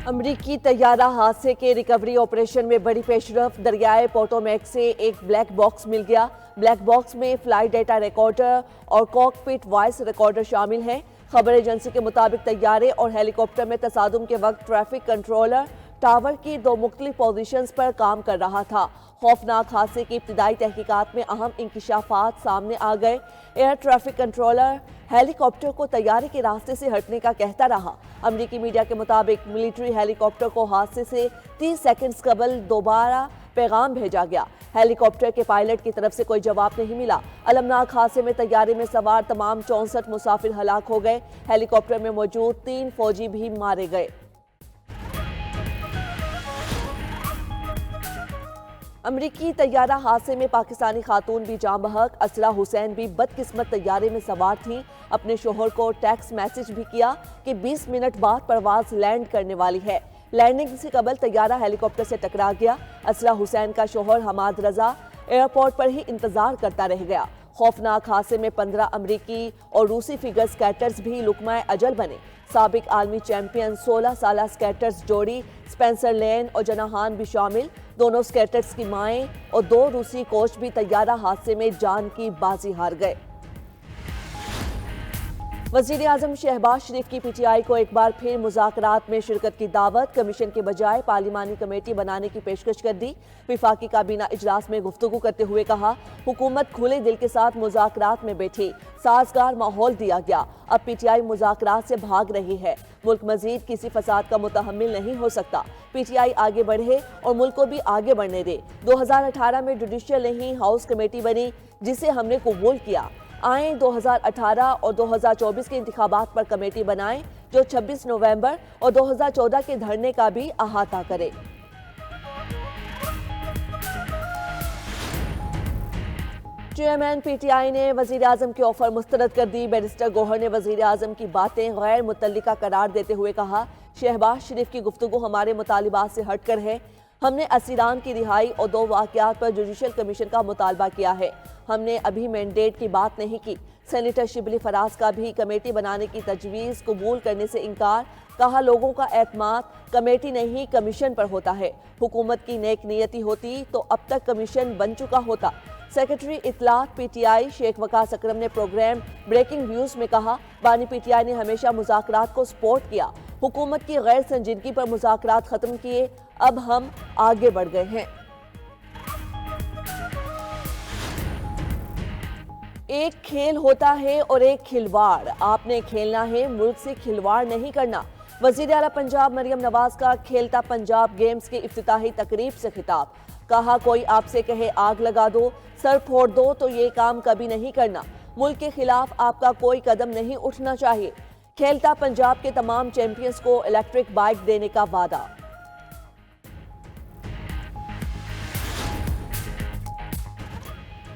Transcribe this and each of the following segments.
अमरीकी तैयारा हादसे के रिकवरी ऑपरेशन में बड़ी पेशरफ। दरियाए पोटोमैक से एक ब्लैक बॉक्स मिल गया। ब्लैक बॉक्स में फ्लाइट डेटा रिकॉर्डर और कॉकपिट वॉइस रिकॉर्डर शामिल हैं। खबर एजेंसी के मुताबिक तैयारे और हेलीकॉप्टर में तसादुम के वक्त ट्रैफिक कंट्रोलर टावर की दो मुख्तलिफ पोजीशंस पर काम कर रहा था। खौफनाक हादसे की इब्तिदाई तहकीकात में अहम इंकिशाफात सामने आ गए। एयर ट्रैफिक कंट्रोलर हेलीकॉप्टर को तैयारे के रास्ते से हटने का कहता रहा। अमरीकी मीडिया के मुताबिक मिलिट्री हेलीकॉप्टर को हादसे से 30 सेकंड्स कबल दोबारा पैगाम भेजा गया। हेलीकॉप्टर के पायलट की तरफ से कोई जवाब नहीं मिला। अलमनाक हादसे में तैयारे में सवार तमाम 64 मुसाफिर हलाक हो गए। हेलीकॉप्टर में मौजूद 3 फौजी भी मारे गए। अमरीकी तैयारा हादसे में पाकिस्तानी खातून भी जाँ बहक। असरा हुसैन भी बदकिस्मत तैयारे में सवार थी। अपने शोहर को टेक्स्ट मैसेज भी किया कि 20 मिनट बाद परवाज लैंड करने वाली है। लैंडिंग से कबल तैयारा हेलीकॉप्टर से टकरा गया। असरा हुसैन का शोहर हमाद रजा एयरपोर्ट पर ही इंतजार करता रह गया। खौफनाक हादसे में 15 अमरीकी और रूसी फिगर स्केटर्स भी लुकमाए अजल बने। साबिक आलमी चैंपियन 16 साला स्केटर्स जोड़ी स्पेंसर लेन और जनाहान भी शामिल। दोनों स्केटर्स की माएं और 2 रूसी कोच भी तैयारा हादसे में जान की बाजी हार गए। वज़ीर आज़म शहबाज शरीफ की पीटीआई को एक बार फिर मुज़ाकरात में शिरकत की दावत। कमीशन के बजाय पार्लिमानी कमेटी बनाने की पेशकश कर दी। विफाकी काबीना इजलास में गुफ्तगू करते हुए कहा, हुकूमत खुले दिल के साथ मुज़ाकरात में बैठी, साजगार माहौल दिया गया। अब पीटीआई मुज़ाकरात से भाग रही है। मुल्क मजीद किसी फसाद का मुतहम्मिल नहीं हो सकता। पीटीआई आगे बढ़े और मुल्क को भी आगे बढ़ने दे। 2018 में जुडिशियल नहीं हाउस कमेटी बनी, जिसे हमने कबूल किया। आए 2018 और 2024 के इंतखाबात पर कमेटी बनाएं, जो 26 नवंबर और 2014 के धरने का भी अहाता करे। चेयरमैन पीटीआई ने वजीर आजम की ऑफर मुस्तरद कर दी। बैरिस्टर गौहर ने वजीर आजम की बातें गैर मुतल्लिका करार देते हुए कहा, शहबाज शरीफ की गुफ्तगू हमारे मुतालिबात से हटकर है। हमने असीरान की रिहाई और 2 वाक़यात पर जुडिशल कमीशन का मुतालबा किया है। हमने अभी मैंडेट की बात नहीं की। सेनेटर शिबली फराज का भी कमेटी बनाने की तजवीज़ कबूल करने से इनकार। कहा, लोगों का एतमाद कमेटी नहीं कमीशन पर होता है। हुकूमत की नेक नियति होती तो अब तक कमीशन बन चुका होता। सेक्रेटरी इतलात पीटीआई शेख वकास अकरम ने प्रोग्राम ब्रेकिंग न्यूज़ में कहा, बानी पीटीआई ने हमेशा मुज़ाकरात को सपोर्ट किया। हुकूमत की गैर संजीदगी पर मुज़ाकरात खत्म किए। अब हम आगे बढ़ गए हैं। एक खेल होता है और एक खिलवाड़। आपने खेलना है, मुल्क से खिलवाड़ नहीं करना। वज़ीर आला पंजाब मरियम नवाज का खेलता पंजाब गेम्स की इफ्तिताही तकरीब से खिताब। कहा, कोई आपसे कहे आग लगा दो, सर फोड़ दो तो ये काम कभी नहीं करना। मुल्क के खिलाफ आपका कोई कदम नहीं उठना चाहिए। खेलता पंजाब के तमाम चैंपियंस को इलेक्ट्रिक बाइक देने का वादा।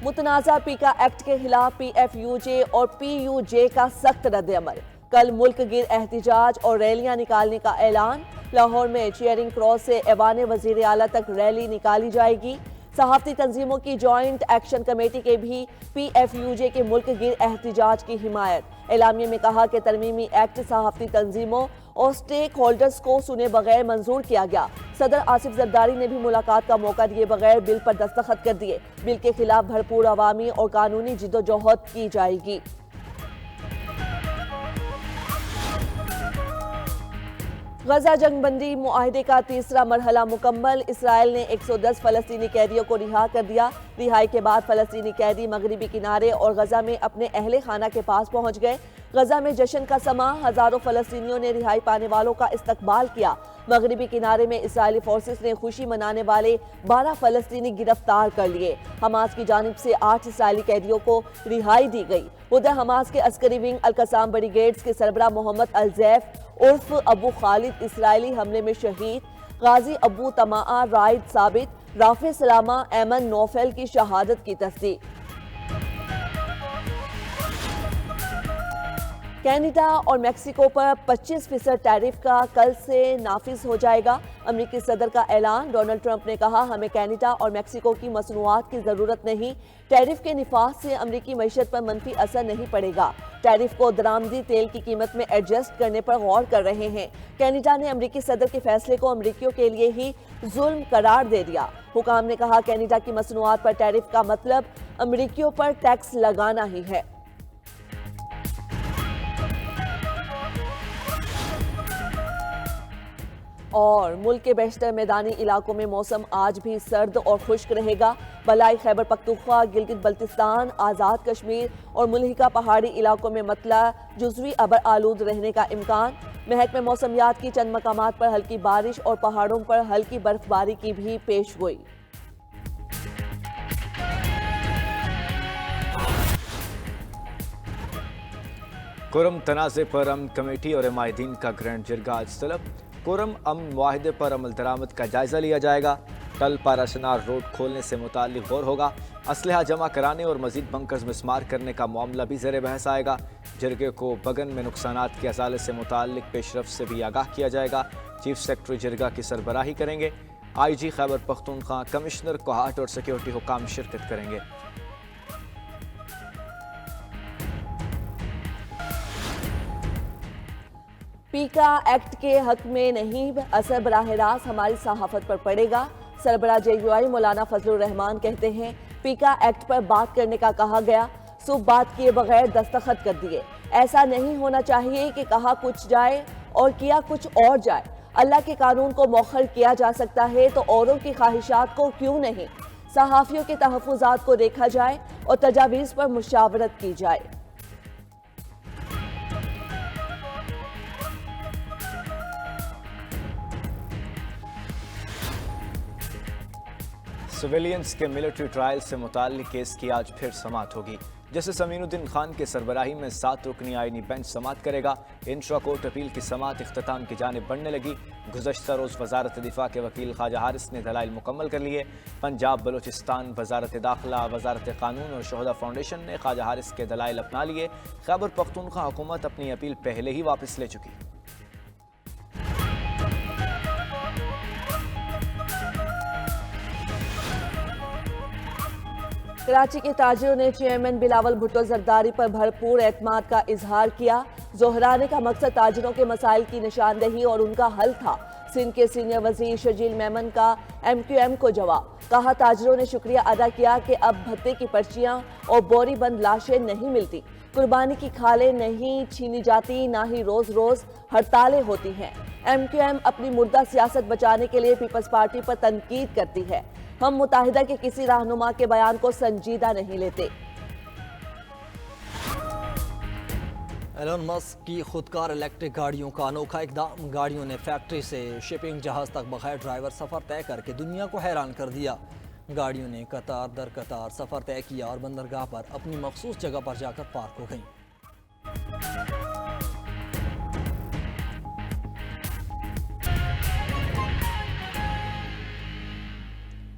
मुतनाज़ा पीका एक्ट के खिलाफ पीएफयूजे और पीयूजे का सख्त रद्द-ए-अमल। कल मुल्क गिर एहतिजाज और रैलियां निकालने का ऐलान। लाहौर में चेयरिंग क्रॉस से ऐवान वज़ीर आला तक रैली निकाली जाएगी। सहाफ़ती तंजीमों की जॉइंट एक्शन कमेटी के भी पीएफयूजे के मुल्क गिर एहतिजाज की हिमायत। एलामिया में कहा कि तरमीमी एक्ट सहाफ़ती तंजीमों और स्टेक होल्डर्स को सुने बगैर मंजूर किया गया। सदर आसिफ जरदारी ने भी मुलाकात का मौका दिए बगैर बिल पर दस्तखत कर दिए। बिल के खिलाफ भरपूर अवामी और कानूनी जिद्दोजहद की जाएगी। गजा जंगबंदी मुआहदे का तीसरा मरहला मुकम्मल। इसराइल ने 110 फ़लस्तीनी कैदियों को रिहा कर दिया। रिहाई के बाद फ़लस्तीनी कैदी मगरिबी किनारे और गजा में अपने अहले खाना के पास पहुंच गए। गजा में जश्न का समा। हजारों फ़लस्तीनियों ने रिहाई पाने वालों का इस्तकबाल किया। मगरिबी किनारे में इसराइली फोर्सेस ने खुशी मनाने वाले 12 फ़लस्तीनी गिरफ्तार कर लिए। हमास की जानिब से 8 इसराइली कैदियों को रिहाई दी गई। उधर हमास के अस्करी विंग अल-कसाम ब्रिगेड्स के सरबरा मोहम्मद अल-जैफ उर्फ अबू खालिद इसराइली हमले में शहीद। गाजी अबू तमाआ राइद साबित, राफे सलामा एमन नौफेल की शहादत की तस्दीक। कनाडा और मेक्सिको पर 25% टैरिफ का कल से नाफिज हो जाएगा। अमेरिकी सदर का ऐलान। डोनाल्ड ट्रंप ने कहा, हमें कनाडा और मेक्सिको की मसनूआत की जरूरत नहीं। टैरिफ के निफाज से अमेरिकी मईशत पर मनफी असर नहीं पड़ेगा। टैरिफ को दरामदी तेल की कीमत में एडजस्ट करने पर गौर कर रहे हैं। कनाडा ने अमेरिकी सदर के फैसले को अमेरिकियों के लिए ही जुल्म करार दे दिया। हुकाम ने कहा, कनाडा की मसनूआत पर टैरिफ का मतलब अमेरिकियों पर टैक्स लगाना ही है। और मुल्क के बेशतर मैदानी इलाकों में मौसम आज भी सर्द और खुश्क रहेगा। बलाई खैबर पख्तूनख्वा, गिलगित बल्तिस्तान, आज़ाद कश्मीर और मुल्हिका पहाड़ी इलाकों में मतला जुज़वी अबर आलूद रहने का इम्कान। महकमे मौसमियात की चंद मकामात पर हल्की बारिश और पहाड़ों पर हल्की बर्फबारी की भी पेश गोई। कोरम तनाज़े पर अमन कमेटी और हिमायतीन का ग्रैंड जिरगा आज तलब। कोरम अमन मुआहिदे पर अमल दरामद का जायजा लिया जाएगा। टल पाराशनार रोड खोलने से मुताल्लिक गौर होगा। असलहा जमा कराने और मजीद बंकर्स मिस्मार करने का मामला भी ज़ेर बहस आएगा। जिरगे को बगन में नुकसानात के अजाले से मुताल्लिक पेशरफ से भी आगाह किया जाएगा। चीफ सेक्रेटरी जिरगा की सरबराही करेंगे। IG खैबर पख्तूनख्वा, कमिश्नर कोहाट और सिक्योरिटी हुकाम शिरकत करेंगे। पीका एक्ट के हक में नहीं, असर बराह रास्त हमारी सहाफत पर पड़ेगा। सरबरा JUI मौलाना फजलुर रहमान कहते हैं, पीका एक्ट पर बात करने का कहा गया, सुबह बात किए बगैर दस्तखत कर दिए। ऐसा नहीं होना चाहिए कि कहा कुछ जाए और किया कुछ और जाए। अल्लाह के कानून को मौखर किया जा सकता है तो औरों की ख्वाहिशात को क्यों नहीं। सहाफियों के तहफ़्फ़ुज़ात को देखा जाए और तजावीज़ पर मुशावरत की जाए। सिविलियंस के मिलिट्री ट्रायल से मुताल्लिक केस की आज फिर समाअत होगी। जस्टिस अमीनुद्दीन खान की सरबराही में 7 रुकनी आईनी बेंच समाअत करेगा। इंट्रा कोर्ट अपील की समाअत इख्तिताम की जानिब बढ़ने लगी। गुज़श्ता रोज़ वजारत दिफा के वकील ख्वाजा हारिस ने दलाइल मुकम्मल कर लिए। पंजाब बलोचिस्तान, वजारत दाखिला, वजारत कानून और शोहदा फाउंडेशन ने ख्वाजा हारिस के दलाइल अपना लिए। खैबर पख्तूनख्वा हुकूमत अपनी अपील पहले ही वापस ले चुकी। कराची के ताजिरों ने चेयरमैन बिलावल भुट्टो जरदारी पर भरपूर एतमाद का इजहार किया। जोहराने का मकसद ताजिरों के मसाइल की निशानदेही और उनका हल था। सिंध के सीनियर वजीर शजील मेमन का MQM को जवाब। कहा, ताजिरों ने शुक्रिया अदा किया कि अब भत्ते की पर्चियां और बोरी बंद लाशें नहीं मिलती, कुर्बानी की खालें नहीं छीनी जाती, ना ही रोज रोज हड़तालें होती हैं। MQM अपनी मुर्दा सियासत बचाने के लिए पीपल्स पार्टी पर तनकीद करती है। हम मुत्ताहिदा के किसी रहनुमा के बयान को संजीदा नहीं लेते। एलन मस्क की खुदकार इलेक्ट्रिक गाड़ियों का अनोखा इकदाम। गाड़ियों ने फैक्ट्री से शिपिंग जहाज तक बगैर ड्राइवर सफर तय करके दुनिया को हैरान कर दिया। गाड़ियों ने कतार दर कतार सफर तय किया और बंदरगाह पर अपनी मखसूस जगह पर जाकर पार्क हो गईं।